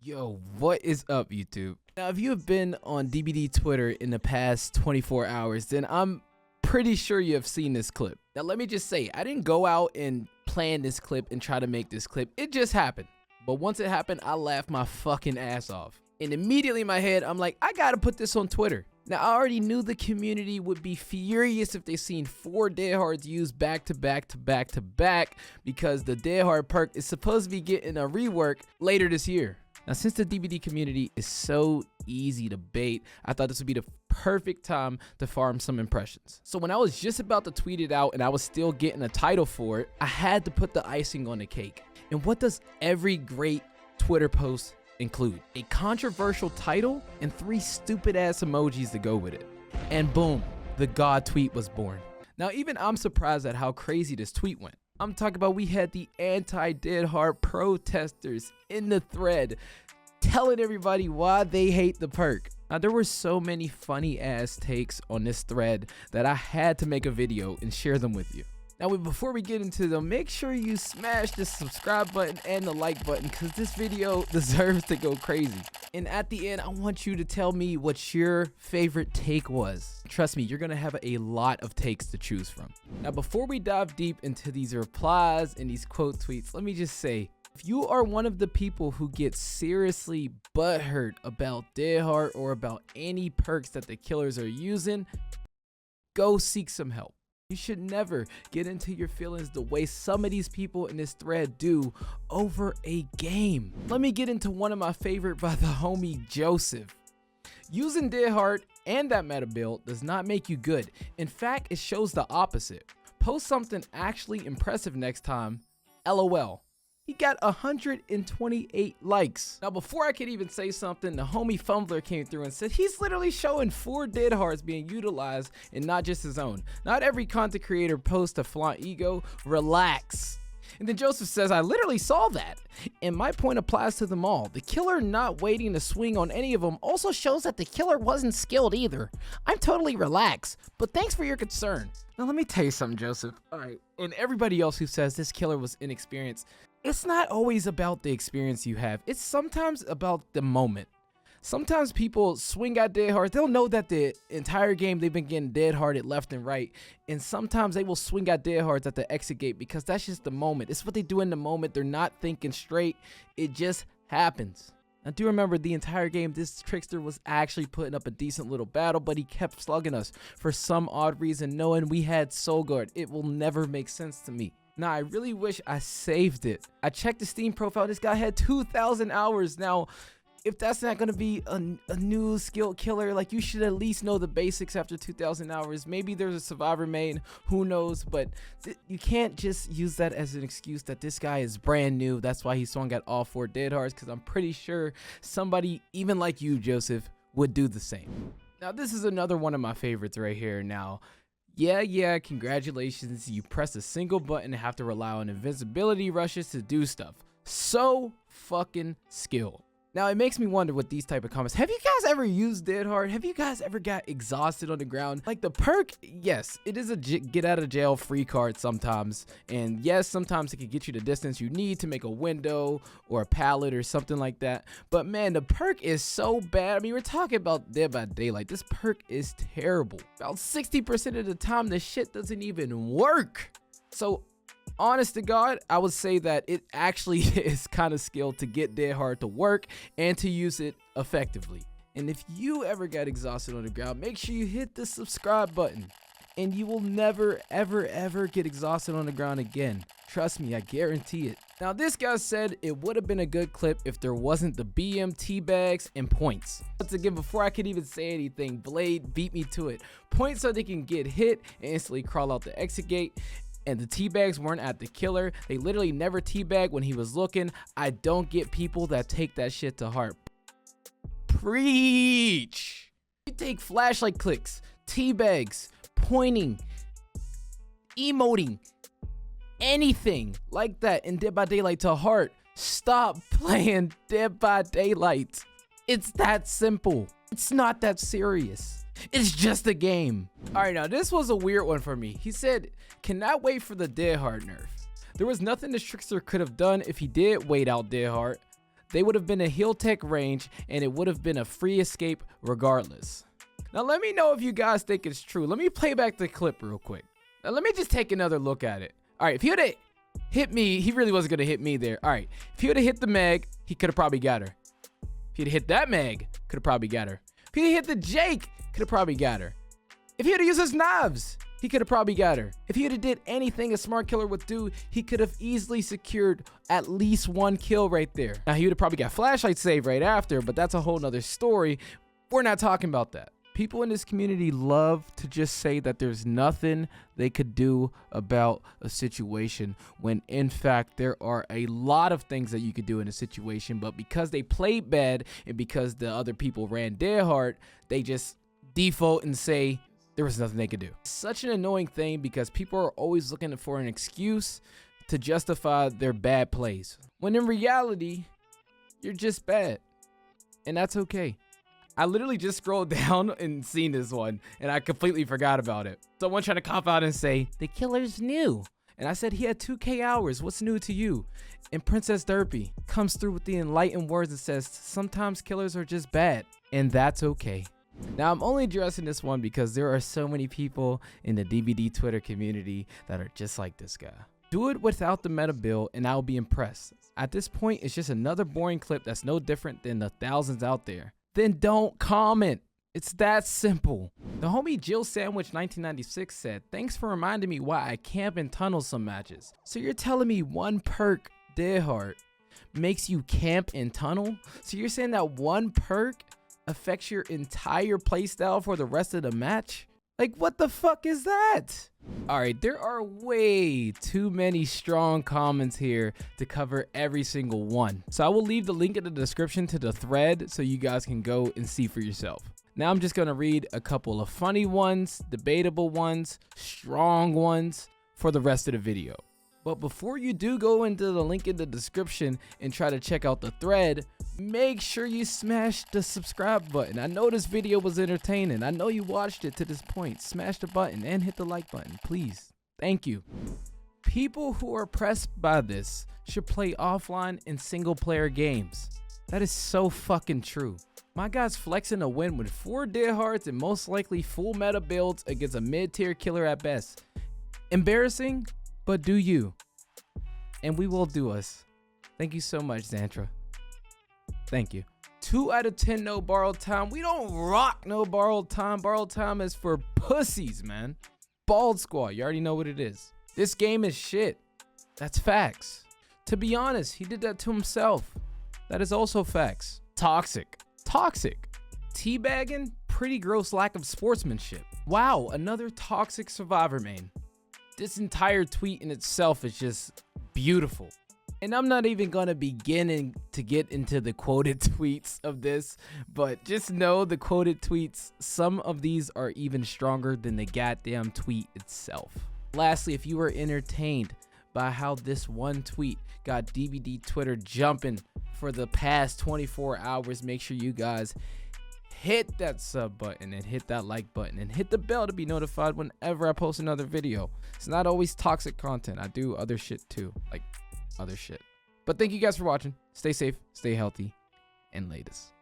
Yo, what is up, YouTube? Now, if you have been on DBD Twitter in the past 24 hours, then I'm pretty sure you have seen this clip. Now, let me just say, I didn't go out and plan this clip and try to make this clip. It just happened. But once it happened, I laughed my fucking ass off. And immediately in my head, I'm like, I gotta put this on Twitter. Now, I already knew the community would be furious if they seen 4 dead hards used back to back to back to back, because the dead hard perk is supposed to be getting a rework later this year. Now, since the DBD community is so easy to bait, I thought this would be the perfect time to farm some impressions. So when I was just about to tweet it out and I was still getting a title for it, I had to put the icing on the cake. And what does every great Twitter post include? A controversial title and 3 stupid ass emojis to go with it. And boom, the God tweet was born. Now, even I'm surprised at how crazy this tweet went. I'm talking about we had the anti-dead hard protesters in the thread telling everybody why they hate the perk. Now, there were so many funny ass takes on this thread that I had to make a video and share them with you. Now, before we get into them, make sure you smash the subscribe button and the like button, because this video deserves to go crazy. And at the end, I want you to tell me what your favorite take was. Trust me, you're gonna have a lot of takes to choose from. Now, before we dive deep into these replies and these quote tweets, let me just say, if you are one of the people who gets seriously butthurt about dead hard or about any perks that the killers are using, go seek some help. You should never get into your feelings the way some of these people in this thread do over a game. Let me get into one of my favorite by the homie Joseph. Using dead hard and that meta build does not make you good. In fact, it shows the opposite. Post something actually impressive next time. LOL. He got 128 likes. Now, before I could even say something, the homie Fumbler came through and said he's literally showing 4 dead hards being utilized and not just his own. Not every content creator posts to flaunt ego. Relax. And then Joseph says, I literally saw that. And my point applies to them all. The killer not waiting to swing on any of them also shows that the killer wasn't skilled either. I'm totally relaxed, but thanks for your concern. Now, let me tell you something, Joseph. All right, and everybody else who says this killer was inexperienced, it's not always about the experience you have. It's sometimes about the moment. Sometimes people swing at dead hard. They'll know that the entire game they've been getting dead harded left and right. And sometimes they will swing at dead hards at the exit gate because that's just the moment. It's what they do in the moment. They're not thinking straight. It just happens. I do remember the entire game, this trickster was actually putting up a decent little battle, but he kept slugging us for some odd reason, knowing we had Soul Guard. It will never make sense to me. Now, I really wish I saved it. I checked the Steam profile. This guy had 2,000 hours. Now, if that's not going to be a new skilled killer, like, you should at least know the basics after 2,000 hours. Maybe there's a survivor main, who knows, but you can't just use that as an excuse that this guy is brand new. That's why he swung at all 4 dead hards, because I'm pretty sure somebody, even like you, Joseph, would do the same. Now, this is another one of my favorites right here. Now, yeah, congratulations. You press a single button and have to rely on invincibility rushes to do stuff. So fucking skilled. Now, it makes me wonder with these type of comments, have you guys ever used dead hard? Have you guys ever got exhausted on the ground? Like, the perk, yes, it is a get out of jail free card sometimes. And yes, sometimes it can get you the distance you need to make a window or a pallet or something like that. But man, the perk is so bad. I mean, we're talking about Dead by Daylight. This perk is terrible. About 60% of the time, the shit doesn't even work. So, honest to God, I would say that it actually is kind of skilled to get dead hard to work and to use it effectively. And if you ever got exhausted on the ground, make sure you hit the subscribe button and you will never, ever get exhausted on the ground again. Trust me, I guarantee it. Now, this guy said it would have been a good clip if there wasn't the BM bags and points. Once again, before I could even say anything, Blade beat me to it. Points so they can get hit and instantly crawl out the exit gate. And the teabags weren't at the killer. They literally never teabagged when he was looking. I don't get people that take that shit to heart. Preach. You take flashlight clicks, teabags, pointing, emoting, anything like that in Dead by Daylight to heart. Stop playing Dead by Daylight. It's that simple. It's not that serious. It's just a game. All right, now this was a weird one for me. He said, cannot wait for the dead hard nerf. There was nothing this trickster could have done if he did wait out dead hard. they would have been a heel tech range and it would have been a free escape regardless. Now let me know if you guys think it's true. Let me play back the clip real quick. Now let me just take another look at it. All right, if he would have hit me, he really wasn't gonna hit me there. All right, if he would have hit the Meg, he could have probably got her. If he'd hit that Meg, could have probably got her. If he'd hit the Jake, could have probably got her. If he would have used his knobs, he could have probably got her. If he would have did anything a smart killer would do, he could have easily secured at least one kill right there. Now he would have probably got flashlight save right after, but that's a whole nother story. We're not talking about that. People in this community love to just say that there's nothing they could do about a situation when in fact there are a lot of things that you could do in a situation, but because they played bad and because the other people ran dead hard, they just default and say there was nothing they could do. Such an annoying thing because people are always looking for an excuse to justify their bad plays, when in reality, you're just bad, and that's okay. I literally just scrolled down and seen this one, and I completely forgot about it. Someone trying to cop out and say, the killer's new. And I said, he had 2K hours. What's new to you? And Princess Derpy comes through with the enlightened words and says, sometimes killers are just bad, and that's okay. Now, I'm only addressing this one because there are so many people in the DBD Twitter community that are just like this guy. Do it without the meta build and I'll be impressed. At this point, it's just another boring clip that's no different than the thousands out there. Then don't comment. It's that simple. The homie Jill Sandwich 1996 said, thanks for reminding me why I camp in tunnels some matches. So you're telling me one perk, Dead Hard, makes you camp in tunnel? So you're saying that one perk affects your entire playstyle for the rest of the match? Like, what the fuck is that? All right, there are way too many strong comments here to cover every single one. So I will leave the link in the description to the thread so you guys can go and see for yourself. Now I'm just gonna read a couple of funny ones, debatable ones, strong ones for the rest of the video. But before you do go into the link in the description and try to check out the thread, make sure you smash the subscribe button. I know this video was entertaining. I know you watched it to this point. Smash the button and hit the like button, please. Thank you. People who are pressed by this should play offline in single player games. That is so fucking true. My guy's flexing a win with 4 dead hearts and most likely full meta builds against a mid-tier killer at best. Embarrassing? But do you, and we will do us. Thank you so much, Xantra. Thank you. 2 out of 10 no borrowed time. We don't rock no borrowed time. Borrowed time is for pussies, man. Bald Squad, you already know what it is. This game is shit. That's facts. To be honest, he did that to himself. That is also facts. Toxic. Toxic. Teabagging, pretty gross lack of sportsmanship. Wow, another toxic survivor main. This entire tweet in itself is just beautiful. And I'm not even gonna begin to get into the quoted tweets of this, but just know the quoted tweets, some of these are even stronger than the goddamn tweet itself. Lastly, if you were entertained by how this one tweet got DBD Twitter jumping for the past 24 hours, make sure you guys hit that sub button and hit that like button and hit the bell to be notified whenever I post another video. It's not always toxic content. I do other shit too, like other shit. But thank you guys for watching. Stay safe, stay healthy, and latest.